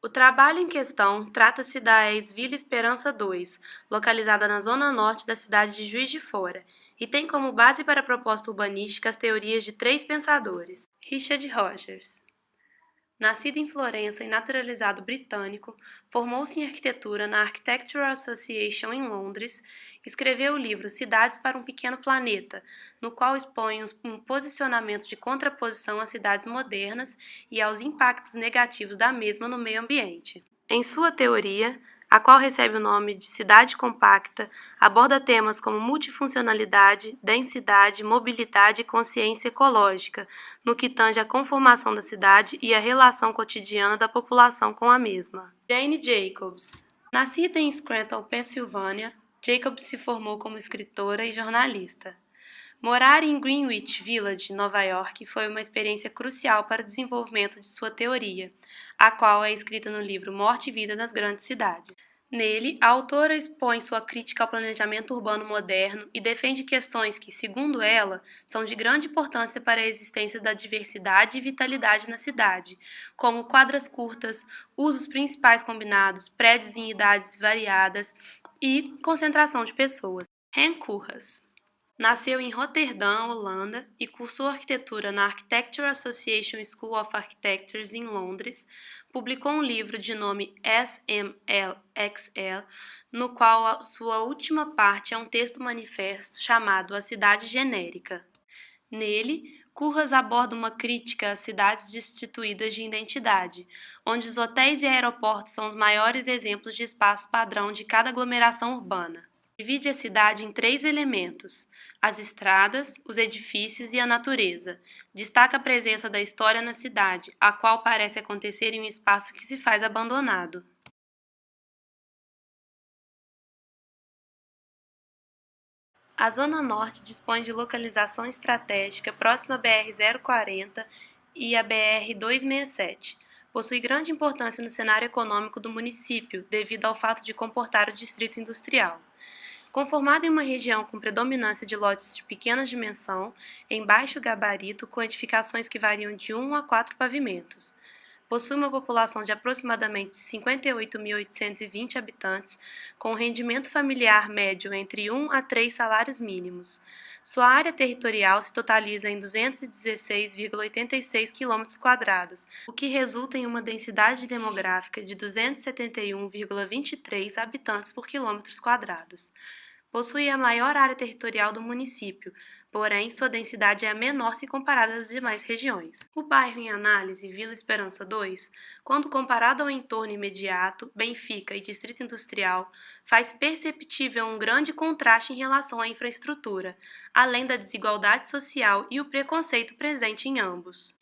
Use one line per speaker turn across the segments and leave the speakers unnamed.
O trabalho em questão trata-se da ex-Vila Esperança 2, localizada na zona norte da cidade de Juiz de Fora, e tem como base para a proposta urbanística as teorias de três pensadores. Richard Rogers. Nascido em Florença e naturalizado britânico, formou-se em arquitetura na Architectural Association em Londres, escreveu o livro Cidades para um Pequeno Planeta, no qual expõe um posicionamento de contraposição às cidades modernas e aos impactos negativos da mesma no meio ambiente. Em sua teoria, a qual recebe o nome de Cidade Compacta, aborda temas como multifuncionalidade, densidade, mobilidade e consciência ecológica, no que tange à conformação da cidade e à relação cotidiana da população com a mesma. Jane Jacobs. Nascida em Scranton, Pensilvânia, Jacobs se formou como escritora e jornalista. Morar em Greenwich Village, Nova York, foi uma experiência crucial para o desenvolvimento de sua teoria, a qual é escrita no livro Morte e Vida nas Grandes Cidades. Nele, a autora expõe sua crítica ao planejamento urbano moderno e defende questões que, segundo ela, são de grande importância para a existência da diversidade e vitalidade na cidade, como quadras curtas, usos principais combinados, prédios em idades variadas e concentração de pessoas. Henk Koolhaas. Nasceu em Roterdã, Holanda, e cursou arquitetura na Architectural Association School of Architecture em Londres. Publicou um livro de nome SMLXL, no qual sua última parte é um texto-manifesto chamado A Cidade Genérica. Nele, Koolhaas aborda uma crítica às cidades destituídas de identidade, onde os hotéis e aeroportos são os maiores exemplos de espaço padrão de cada aglomeração urbana. Divide a cidade em três elementos: as estradas, os edifícios e a natureza. Destaca a presença da história na cidade, a qual parece acontecer em um espaço que se faz abandonado. A Zona Norte dispõe de localização estratégica próxima à BR-040 e à BR-267. Possui grande importância no cenário econômico do município, devido ao fato de comportar o distrito industrial. Conformado em uma região com predominância de lotes de pequena dimensão, em baixo gabarito, com edificações que variam de 1 a 4 pavimentos. Possui uma população de aproximadamente 58.820 habitantes, com rendimento familiar médio entre 1 a 3 salários mínimos. Sua área territorial se totaliza em 216,86 km², o que resulta em uma densidade demográfica de 271,23 habitantes por km². Possui a maior área territorial do município, porém sua densidade é a menor se comparada às demais regiões. O bairro em análise, Vila Esperança 2, quando comparado ao entorno imediato, Benfica e Distrito Industrial, faz perceptível um grande contraste em relação à infraestrutura, além da desigualdade social e o preconceito presente em ambos.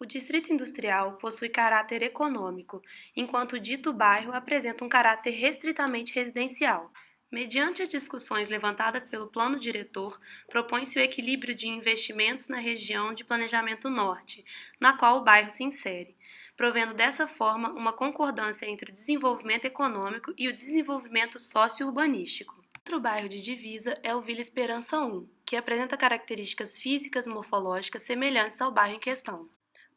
O Distrito Industrial possui caráter econômico, enquanto o dito bairro apresenta um caráter restritamente residencial. Mediante as discussões levantadas pelo Plano Diretor, propõe-se o equilíbrio de investimentos na região de planejamento norte, na qual o bairro se insere, provendo dessa forma uma concordância entre o desenvolvimento econômico e o desenvolvimento socio-urbanístico. Outro bairro de divisa é o Vila Esperança 1, que apresenta características físicas e morfológicas semelhantes ao bairro em questão,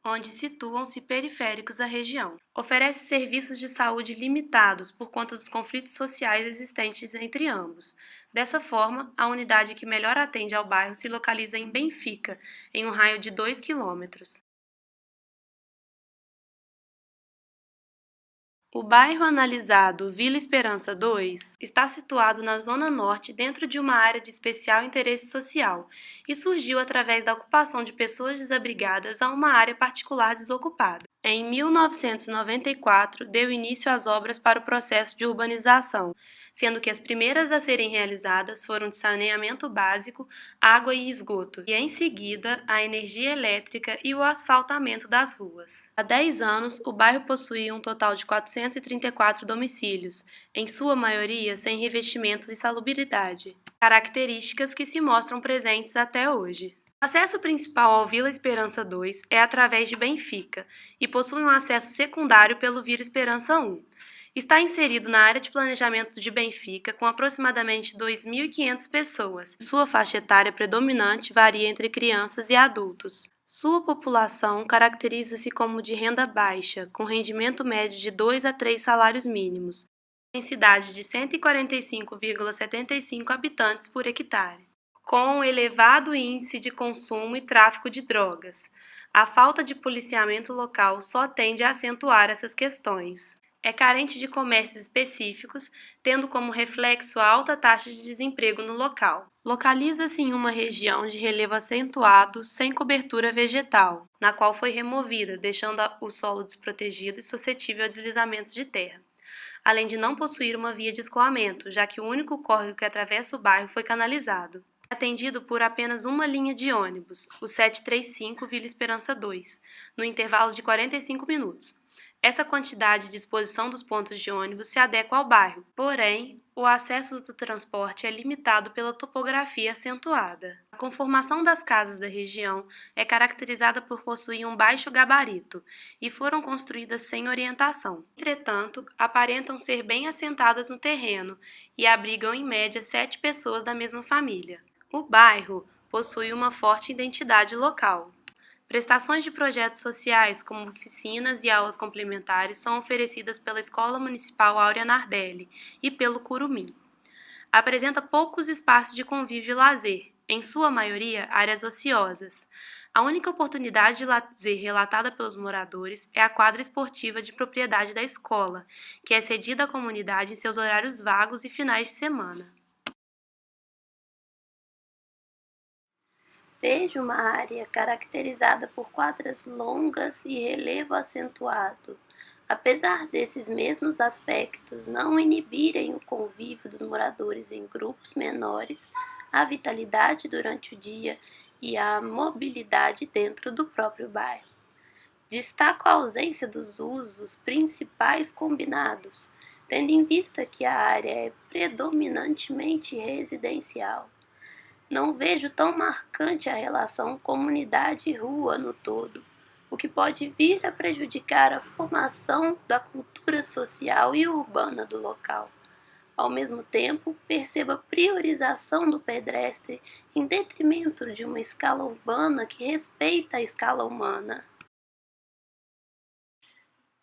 onde situam-se periféricos à região. Oferece serviços de saúde limitados por conta dos conflitos sociais existentes entre ambos. Dessa forma, a unidade que melhor atende ao bairro se localiza em Benfica, em um raio de 2 km. O bairro analisado, Vila Esperança 2, está situado na Zona Norte dentro de uma área de especial interesse social e surgiu através da ocupação de pessoas desabrigadas a uma área particular desocupada. Em 1994, deu início às obras para o processo de urbanização, sendo que as primeiras a serem realizadas foram de saneamento básico, água e esgoto, e em seguida a energia elétrica e o asfaltamento das ruas. Há 10 anos, o bairro possuía um total de 434 domicílios, em sua maioria sem revestimentos e salubridade, características que se mostram presentes até hoje. O acesso principal ao Vila Esperança 2 é através de Benfica e possui um acesso secundário pelo Vila Esperança 1. Está inserido na área de planejamento de Benfica com aproximadamente 2.500 pessoas. Sua faixa etária predominante varia entre crianças e adultos. Sua população caracteriza-se como de renda baixa, com rendimento médio de 2 a 3 salários mínimos, densidade de 145,75 habitantes por hectare, com elevado índice de consumo e tráfico de drogas. A falta de policiamento local só tende a acentuar essas questões. É carente de comércios específicos, tendo como reflexo a alta taxa de desemprego no local. Localiza-se em uma região de relevo acentuado, sem cobertura vegetal, na qual foi removida, deixando o solo desprotegido e suscetível a deslizamentos de terra, além de não possuir uma via de escoamento, já que o único córrego que atravessa o bairro foi canalizado. É atendido por apenas uma linha de ônibus, o 735 Vila Esperança 2, no intervalo de 45 minutos. Essa quantidade de disposição dos pontos de ônibus se adequa ao bairro, porém, o acesso do transporte é limitado pela topografia acentuada. A conformação das casas da região é caracterizada por possuir um baixo gabarito e foram construídas sem orientação. Entretanto, aparentam ser bem assentadas no terreno e abrigam em média 7 pessoas da mesma família. O bairro possui uma forte identidade local. Prestações de projetos sociais, como oficinas e aulas complementares, são oferecidas pela Escola Municipal Áurea Nardelli e pelo Curumim. Apresenta poucos espaços de convívio e lazer, em sua maioria áreas ociosas. A única oportunidade de lazer relatada pelos moradores é a quadra esportiva de propriedade da escola, que é cedida à comunidade em seus horários vagos e finais de semana. Vejo uma área caracterizada por quadras longas e relevo acentuado. Apesar desses mesmos aspectos não inibirem o convívio dos moradores em grupos menores, a vitalidade durante o dia e a mobilidade dentro do próprio bairro. Destaco a ausência dos usos principais combinados, tendo em vista que a área é predominantemente residencial. Não vejo tão marcante a relação comunidade e rua no todo, o que pode vir a prejudicar a formação da cultura social e urbana do local. Ao mesmo tempo, percebo a priorização do pedestre em detrimento de uma escala urbana que respeita a escala humana.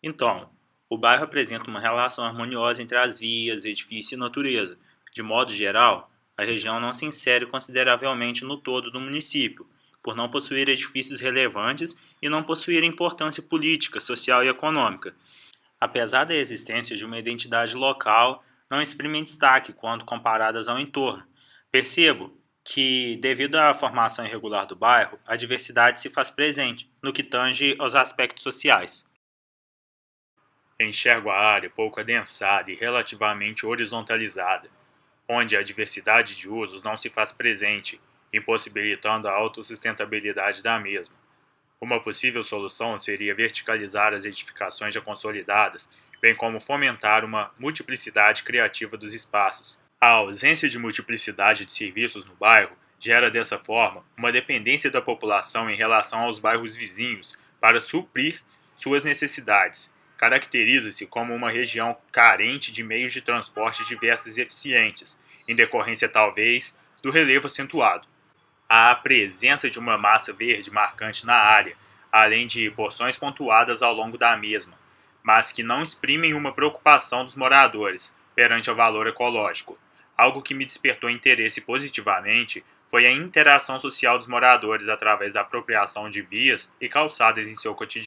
Então, o bairro apresenta uma relação harmoniosa entre as vias, edifício e natureza. De modo geral, a região não se insere consideravelmente no todo do município, por não possuir edifícios relevantes e não possuir importância política, social e econômica. Apesar da existência de uma identidade local, não exprimem destaque quando comparadas ao entorno. Percebo que, devido à formação irregular do bairro, a diversidade se faz presente no que tange aos aspectos sociais. Enxergo a área pouco adensada e relativamente horizontalizada, onde a diversidade de usos não se faz presente, impossibilitando a autossustentabilidade da mesma. Uma possível solução seria verticalizar as edificações já consolidadas, bem como fomentar uma multiplicidade criativa dos espaços. A ausência de multiplicidade de serviços no bairro gera, dessa forma, uma dependência da população em relação aos bairros vizinhos para suprir suas necessidades. Caracteriza-se como uma região carente de meios de transporte diversos e eficientes, em decorrência, talvez, do relevo acentuado. Há a presença de uma massa verde marcante na área, além de porções pontuadas ao longo da mesma, mas que não exprimem uma preocupação dos moradores perante o valor ecológico. Algo que me despertou interesse positivamente foi a interação social dos moradores através da apropriação de vias e calçadas em seu cotidiano.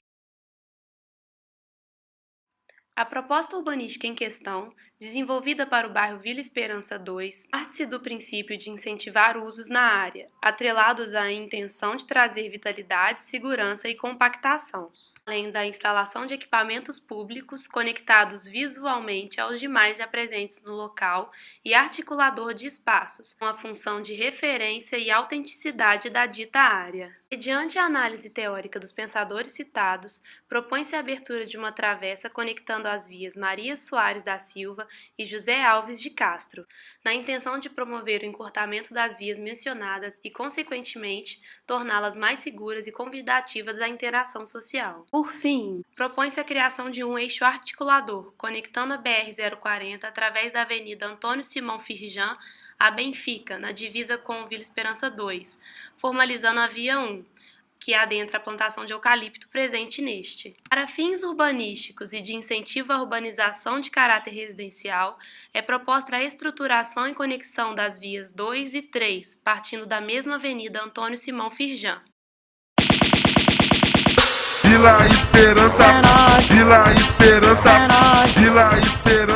A proposta urbanística em questão, desenvolvida para o bairro Vila Esperança 2, parte-se do princípio de incentivar usos na área, atrelados à intenção de trazer vitalidade, segurança e compactação, além da instalação de equipamentos públicos conectados visualmente aos demais já presentes no local e articulador de espaços, com a função de referência e autenticidade da dita área. Mediante a análise teórica dos pensadores citados, propõe-se a abertura de uma travessa conectando as vias Maria Soares da Silva e José Alves de Castro, na intenção de promover o encurtamento das vias mencionadas e, consequentemente, torná-las mais seguras e convidativas à interação social. Por fim, propõe-se a criação de um eixo articulador, conectando a BR-040 através da Avenida Antônio Simão Firjan a Benfica, na divisa com Vila Esperança 2, formalizando a Via 1, que adentra a plantação de eucalipto presente neste. Para fins urbanísticos e de incentivo à urbanização de caráter residencial, é proposta a estruturação e conexão das vias 2 e 3, partindo da mesma Avenida Antônio Simão Firjan.
Vila Esperança, Vila Esperança, Vila Esperança.